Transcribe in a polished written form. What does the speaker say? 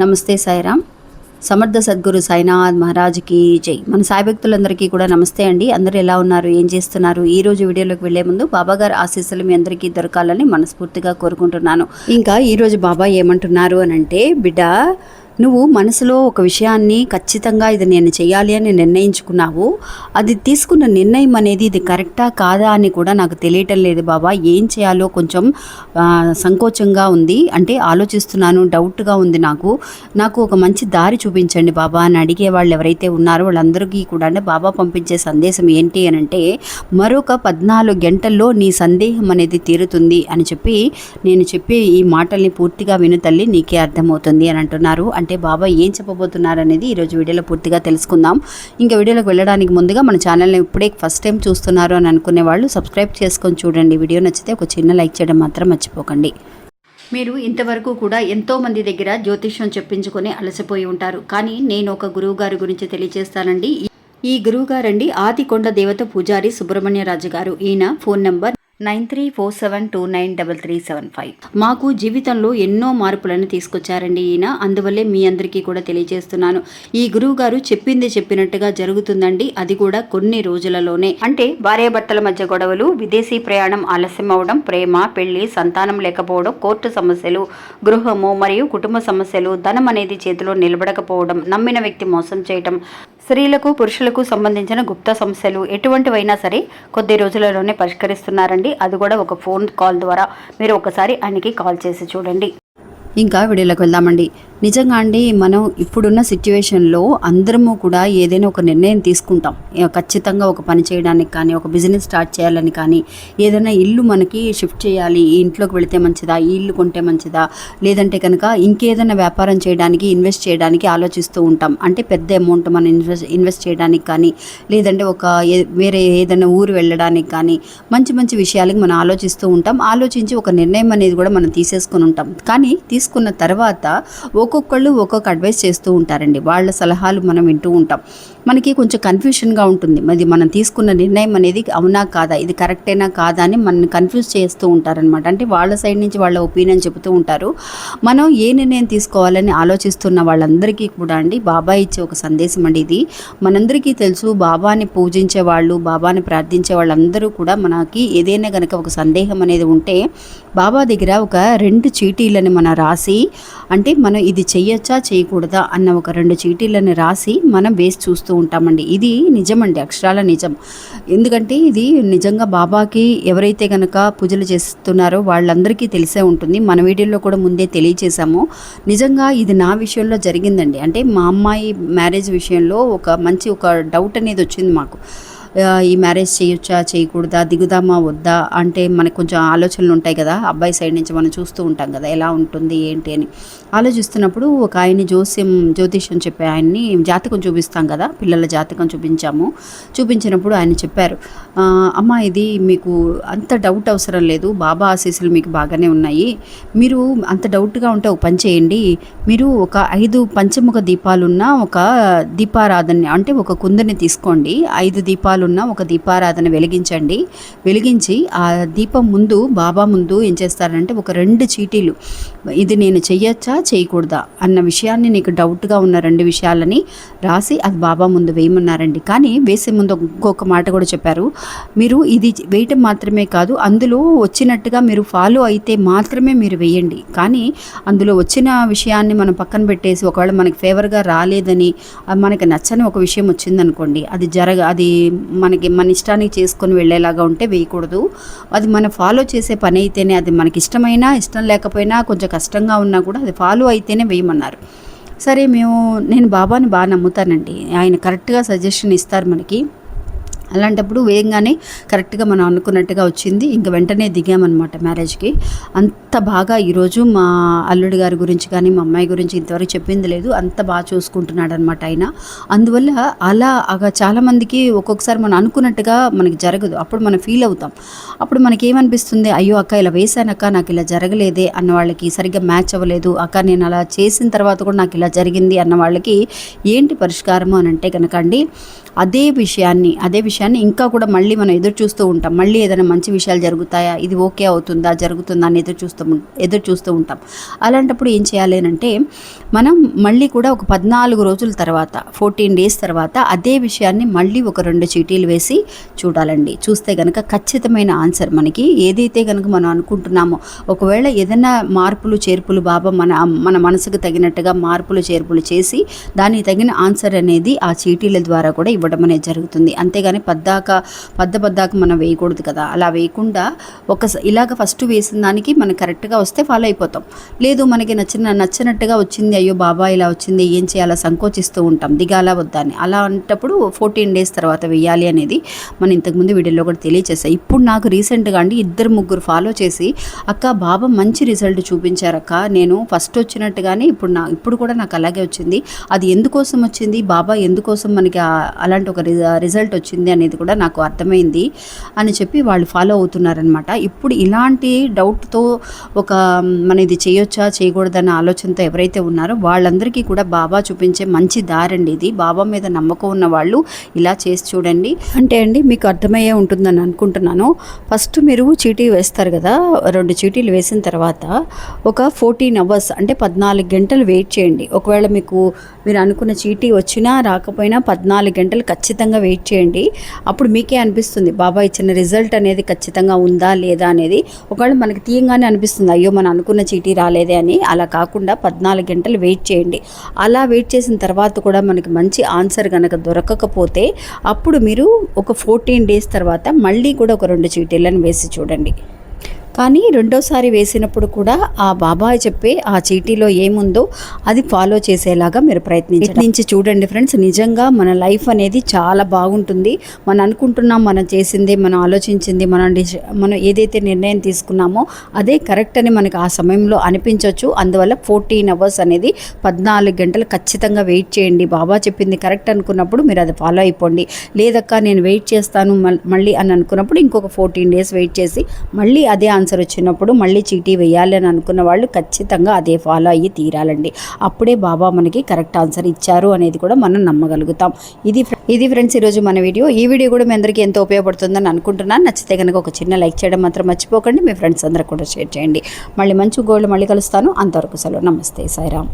నమస్తే సాయిరామ్. సమర్థ సద్గురు సాయినాథ్ మహారాజ్కి జై. మన సాయి భక్తులందరికీ కూడా నమస్తే అండి. అందరూ ఎలా ఉన్నారు, ఏం చేస్తున్నారు? ఈ రోజు వీడియోలోకి వెళ్లే ముందు బాబాగారు ఆశీస్సులు మీ అందరికీ దొరకాలని మనస్ఫూర్తిగా కోరుకుంటున్నాను. ఇంకా ఈరోజు బాబా ఏమంటున్నారు అని అంటే, బిడ్డ నువ్వు మనసులో ఒక విషయాన్ని ఖచ్చితంగా ఇది నేను చేయాలి అని నిర్ణయించుకున్నావు. అది తీసుకున్న నిర్ణయం అనేది ఇది కరెక్టా కాదా అని కూడా నాకు తెలియటం లేదు బాబా. ఏం చేయాలో కొంచెం సంకోచంగా ఉంది, అంటే ఆలోచిస్తున్నాను, డౌట్గా ఉంది. నాకు ఒక మంచి దారి చూపించండి బాబా అని అడిగే వాళ్ళు ఎవరైతే ఉన్నారో వాళ్ళందరికీ కూడా బాబా పంపించే సందేశం ఏంటి అని అంటే, మరొక 14 గంటల్లో నీ సందేహం అనేది తీరుతుంది అని చెప్పి నేను చెప్పే ఈ మాటల్ని పూర్తిగా విను తల్లి, నీకే అర్థమవుతుంది అని అంటున్నారు. అంటే బాబా ఏం చెప్పబోతున్నారు అనేది ఈరోజు వీడియోలో పూర్తిగా తెలుసుకుందాం. ఇంకా వీడియోలోకి వెళ్ళడానికి ముందుగా మన ఛానల్ని ఇప్పుడే ఫస్ట్ టైం చూస్తున్నారు అని అనుకునే వాళ్ళు సబ్స్క్రైబ్ చేసుకొని చూడండి. వీడియో నచ్చితే ఒక చిన్న లైక్ చేయడం మాత్రం మర్చిపోకండి. మీరు ఇంతవరకు కూడా ఎంతోమంది దగ్గర జ్యోతిష్యం చెప్పించుకొని అలసిపోయి ఉంటారు. కానీ నేను ఒక గురువు గారి గురించి తెలియజేస్తానండి. ఈ గురువు గారండి ఆదికొండ దేవత పూజారి సుబ్రహ్మణ్యరాజు గారు. ఈయన ఫోన్ నంబర్ 9347293375. మాకు జీవితంలో ఎన్నో మార్పులను తీసుకొచ్చారండి ఈయన. అందువల్లే మీ అందరికీ కూడా తెలియజేస్తున్నాను. ఈ గురువు గారు చెప్పింది చెప్పినట్టుగా జరుగుతుందండి. అది కూడా కొన్ని రోజులలోనే. అంటే భార్యాభర్తల మధ్య గొడవలు, విదేశీ ప్రయాణం ఆలస్యం అవడం, ప్రేమ, పెళ్లి, సంతానం లేకపోవడం, కోర్టు సమస్యలు, గృహము మరియు కుటుంబ సమస్యలు, ధనం అనేది చేతిలో నిలబడకపోవడం, నమ్మిన వ్యక్తి మోసం చేయటం, స్త్రీలకు పురుషులకు సంబంధించిన గుప్త సమస్యలు ఎటువంటివైనా సరే కొద్ది రోజులలోనే పరిష్కరిస్తున్నారండి. అది కూడా ఒక ఫోన్ కాల్ ద్వారా. మీరు ఒకసారి ఆయనకి కాల్ చేసి చూడండి. ఇంకా వీడియోలోకి వెళ్దామండి. నిజంగా అండి, మనం ఇప్పుడున్న సిచ్యువేషన్లో అందరము కూడా ఏదైనా ఒక నిర్ణయం తీసుకుంటాం. ఖచ్చితంగా ఒక పని చేయడానికి కానీ, ఒక బిజినెస్ స్టార్ట్ చేయాలని కానీ, ఏదైనా ఇల్లు మనకి షిఫ్ట్ చేయాలి, ఈ ఇంట్లోకి వెళితే మంచిదా, ఈ ఇల్లు కొంటే మంచిదా, లేదంటే కనుక ఇంకేదైనా వ్యాపారం చేయడానికి, ఇన్వెస్ట్ చేయడానికి ఆలోచిస్తూ ఉంటాం. అంటే పెద్ద అమౌంట్ మనం ఇన్వెస్ట్ చేయడానికి కానీ, లేదంటే వేరే ఏదైనా ఊరు వెళ్ళడానికి కానీ, మంచి మంచి విషయాలకి మనం ఆలోచిస్తూ ఉంటాం. ఆలోచించి ఒక నిర్ణయం అనేది కూడా మనం తీసేసుకుని ఉంటాం. కానీ తీసుకున్న తర్వాత ఒక్కొక్కళ్ళు ఒక్కొక్క అడ్వైస్ చేస్తూ ఉంటారండి. వాళ్ళ సలహాలు మనం వింటూ ఉంటాం. మనకి కొంచెం కన్ఫ్యూషన్గా ఉంటుంది. మరి మనం తీసుకున్న నిర్ణయం అనేది అవునా కాదా, ఇది కరెక్టేనా కాదా అని మనల్ని కన్ఫ్యూజ్ చేస్తూ ఉంటారనమాట. అంటే వాళ్ళ సైడ్ నుంచి వాళ్ళ ఒపీనియన్ చెబుతూ ఉంటారు. మనం ఏ నిర్ణయం తీసుకోవాలని ఆలోచిస్తున్న వాళ్ళందరికీ కూడా అండి బాబా ఇచ్చే ఒక సందేశం అండి ఇది. మనందరికీ తెలుసు, బాబాని పూజించే వాళ్ళు, బాబాని ప్రార్థించే వాళ్ళందరూ కూడా మనకి ఏదైనా కనుక ఒక సందేహం అనేది ఉంటే బాబా దగ్గర ఒక 2 చీటీలని మనం రాసి, అంటే మనం ఇది చెయ్యొచ్చా చేయకూడదా అన్న ఒక 2 చీటీలను రాసి మనం వేసి చూస్తూ ఉంటామండి. ఇది నిజమండి, అక్షరాల నిజం. ఎందుకంటే ఇది నిజంగా బాబాకి ఎవరైతే కనుక పూజలు చేస్తున్నారో వాళ్ళందరికీ తెలిసే ఉంటుంది. మన వీడియోలో కూడా ముందే తెలియచేసాము. నిజంగా ఇది నా విషయంలో జరిగిందండి. అంటే మా అమ్మాయి మ్యారేజ్ విషయంలో ఒక డౌట్ అనేది వచ్చింది మాకు. ఈ మ్యారేజ్ చేయొచ్చా చేయకూడదా, దిగుదామా వద్దా అంటే మనకు కొంచెం ఆలోచనలు ఉంటాయి కదా. అబ్బాయి సైడ్ నుంచి మనం చూస్తూ ఉంటాం కదా ఎలా ఉంటుంది ఏంటి అని. ఆలోచిస్తున్నప్పుడు ఒక ఆయన్ని జ్యోతిష్యం చెప్పే ఆయన్ని జాతకం చూపిస్తాం కదా, పిల్లల జాతకం చూపించినప్పుడు ఆయన చెప్పారు, అమ్మ ఇది మీకు అంత డౌట్ అవసరం లేదు, బాబా ఆశీస్సులు మీకు బాగానే ఉన్నాయి. మీరు అంత డౌట్గా ఉంటే ఒక పని చేయండి, మీరు ఒక 5 పంచముఖ దీపాలున్న ఒక దీపారాధన, అంటే ఒక కుందని తీసుకోండి, 5 దీపాలున్న ఒక దీపారాధన వెలిగించి ఆ దీపం ముందు, బాబా ముందు ఏం చేస్తారంటే ఒక 2 చీటీలు, ఇది నేను చెయ్యొచ్చా చేయకూడదా అన్న విషయాన్ని, నీకు డౌట్గా ఉన్న 2 విషయాలని రాసి అది బాబా ముందు వేయమన్నారండి. కానీ వేసే ముందు ఇంకొక మాట కూడా చెప్పారు, మీరు ఇది వేయటం మాత్రమే కాదు, అందులో వచ్చినట్టుగా మీరు ఫాలో అయితే మాత్రమే మీరు వేయండి. కానీ అందులో వచ్చిన విషయాన్ని మనం పక్కన పెట్టేసి ఒకవేళ మనకి ఫేవర్గా రాలేదని, మనకి నచ్చని ఒక విషయం వచ్చిందనుకోండి, అది మన ఇష్టానికి చేసుకొని వెళ్ళేలాగా ఉంటే వేయకూడదు. అది మనం ఫాలో చేసే పని అయితేనే, అది మనకి ఇష్టమైనా ఇష్టం లేకపోయినా కొంచెం కష్టంగా ఉన్నా కూడా అది ఫాలో అయితేనే వేయమన్నారు. సరే నేను బాబాని బాగా నమ్ముతానండి. ఆయన కరెక్ట్గా సజెషన్ ఇస్తారు మనకి. అలాంటప్పుడు వేగంగానే కరెక్ట్గా మనం అనుకున్నట్టుగా వచ్చింది. ఇంకా వెంటనే దిగామన్నమాట మ్యారేజ్కి. అంత బాగా ఈరోజు మా అల్లుడి గారి గురించి కానీ మా అమ్మాయి గురించి ఇంతవరకు చెప్పింది లేదు. అంత బాగా చూసుకుంటున్నాడు అనమాట ఆయన. అందువల్ల అలా చాలామందికి ఒక్కొక్కసారి మనం అనుకున్నట్టుగా మనకి జరగదు. అప్పుడు మనం ఫీల్ అవుతాం. అప్పుడు మనకి ఏమనిపిస్తుంది, అయ్యో అక్క ఇలా వేసానక్క, నాకు ఇలా జరగలేదే అన్న వాళ్ళకి, సరిగ్గా మ్యాచ్ అవ్వలేదు అక్క, నేను అలా చేసిన తర్వాత కూడా నాకు ఇలా జరిగింది అన్న వాళ్ళకి ఏంటి పరిష్కారము అని అంటే కనుక అండి, అదే విషయాన్ని విషయాన్ని ఇంకా కూడా మళ్ళీ మనం ఎదురు చూస్తూ ఉంటాం. మళ్ళీ ఏదైనా మంచి విషయాలు జరుగుతాయా, ఇది ఓకే అవుతుందా, జరుగుతుందా అని ఎదురు చూస్తూ ఉంటాం. అలాంటప్పుడు ఏం చేయాలి అంటే మనం మళ్ళీ కూడా ఒక 14 రోజుల తర్వాత 14 డేస్ తర్వాత అదే విషయాన్ని మళ్ళీ ఒక 2 చీటీలు వేసి చూడాలండి. చూస్తే కనుక ఖచ్చితమైన ఆన్సర్ మనకి ఏదైతే కనుక మనం అనుకుంటున్నామో, ఒకవేళ ఏదైనా మార్పులు చేర్పులు బాబా మన మనసుకు తగినట్టుగా మార్పులు చేర్పులు చేసి దానికి తగిన ఆన్సర్ అనేది ఆ చీటీల ద్వారా కూడా ఇవ్వడం అనేది జరుగుతుంది. అంతేగాని పద్దాక మనం వేయకూడదు కదా. అలా వేయకుండా ఇలాగ ఫస్ట్ వేసిన దానికి మనకు కరెక్ట్గా వస్తే ఫాలో అయిపోతాం. లేదు మనకి నచ్చినట్టుగా వచ్చింది, అయ్యో బాబా ఇలా వచ్చింది, ఏం చేయాలా సంకోచిస్తూ ఉంటాం, దిగాలా వద్దా అని. అలా అంటప్పుడు 14 డేస్ తర్వాత వేయాలి అనేది మనం ఇంతకుముందు వీడియోలో కూడా తెలియచేసాం. ఇప్పుడు నాకు రీసెంట్గా అండి 2-3 ఫాలో చేసి, అక్క బాబా మంచి రిజల్ట్ చూపించారక్క, నేను ఫస్ట్ వచ్చినట్టుగానే ఇప్పుడు కూడా నాకు అలాగే వచ్చింది, అది ఎందుకోసం వచ్చింది, బాబా ఎందుకోసం మనకి అలాంటి ఒక రిజల్ట్ వచ్చింది అనేది కూడా నాకు అర్థమైంది అని చెప్పి వాళ్ళు ఫాలో అవుతున్నారనమాట. ఇప్పుడు ఇలాంటి డౌట్తో మన ఇది చేయొచ్చా చేయకూడదన్న ఆలోచనతో ఎవరైతే ఉన్నారో వాళ్ళందరికీ కూడా బాబా చూపించే మంచి దారండి ఇది. బాబా మీద నమ్మకం ఉన్న వాళ్ళు ఇలా చేసి చూడండి. అంటే అండి మీకు అర్థమయ్యే ఉంటుందని అనుకుంటున్నాను. ఫస్ట్ మీరు చీటీ వేస్తారు కదా, 2 చీటీలు వేసిన తర్వాత ఒక 14 అవర్స్ అంటే 14 గంటలు వెయిట్ చేయండి. ఒకవేళ మీరు అనుకున్న చీటీ వచ్చినా రాకపోయినా 14 గంటలు ఖచ్చితంగా వెయిట్ చేయండి. అప్పుడు మీకే అనిపిస్తుంది బాబా ఇచ్చిన రిజల్ట్ అనేది ఖచ్చితంగా ఉందా లేదా అనేది. ఒకవేళ మనకి తీయంగానే అనిపిస్తుంది అయ్యో మనం అనుకున్న చీటీ రాలేదే అని. అలా కాకుండా 14 గంటలు వెయిట్ చేయండి. అలా వెయిట్ చేసిన తర్వాత కూడా మనకి మంచి ఆన్సర్ కనుక దొరకకపోతే అప్పుడు మీరు ఒక 14 డేస్ తర్వాత మళ్ళీ కూడా ఒక 2 చీటీలను వేసి చూడండి. కానీ రెండోసారి వేసినప్పుడు కూడా ఆ బాబాయ్ చెప్పే ఆ చీటీలో ఏముందో అది ఫాలో చేసేలాగా మీరు ప్రయత్నించి చూడండి ఫ్రెండ్స్. నిజంగా మన లైఫ్ అనేది చాలా బాగుంటుంది. మనం అనుకుంటున్నాం, మనం చేసింది, మనం ఆలోచించింది, మనం ఏదైతే నిర్ణయం తీసుకున్నామో అదే కరెక్ట్ అని మనకి ఆ సమయంలో అనిపించవచ్చు. అందువల్ల 14 అవర్స్ అనేది 14 గంటలు ఖచ్చితంగా వెయిట్ చేయండి. బాబా చెప్పింది కరెక్ట్ అనుకున్నప్పుడు మీరు అది ఫాలో అయిపోండి. లేదక్క నేను వెయిట్ చేస్తాను మళ్ళీ అని అనుకున్నప్పుడు ఇంకొక 14 డేస్ వెయిట్ చేసి మళ్ళీ అదే ఆన్సర్ వచ్చినప్పుడు మళ్ళీ చీటీ వేయాలి అని అనుకున్న వాళ్ళు ఖచ్చితంగా అదే ఫాలో అయ్యి తీరాలండి. అప్పుడే బాబా మనకి కరెక్ట్ ఆన్సర్ ఇచ్చారు అనేది కూడా మనం నమ్మగలుగుతాం. ఇది ఫ్రెండ్స్ ఈరోజు మన వీడియో. ఈ వీడియో కూడా మీ అందరికీ ఎంతో ఉపయోగపడుతుందని అనుకుంటున్నాను. నచ్చితే కనుక ఒక చిన్న లైక్ చేయడం మాత్రం మర్చిపోకండి. మీ ఫ్రెండ్స్ అందరూ కూడా షేర్ చేయండి. మళ్ళీ మంచి గోల్డ్ మళ్ళీ కలుస్తాను. అంతవరకు సెలవు. నమస్తే సాయిరామ్.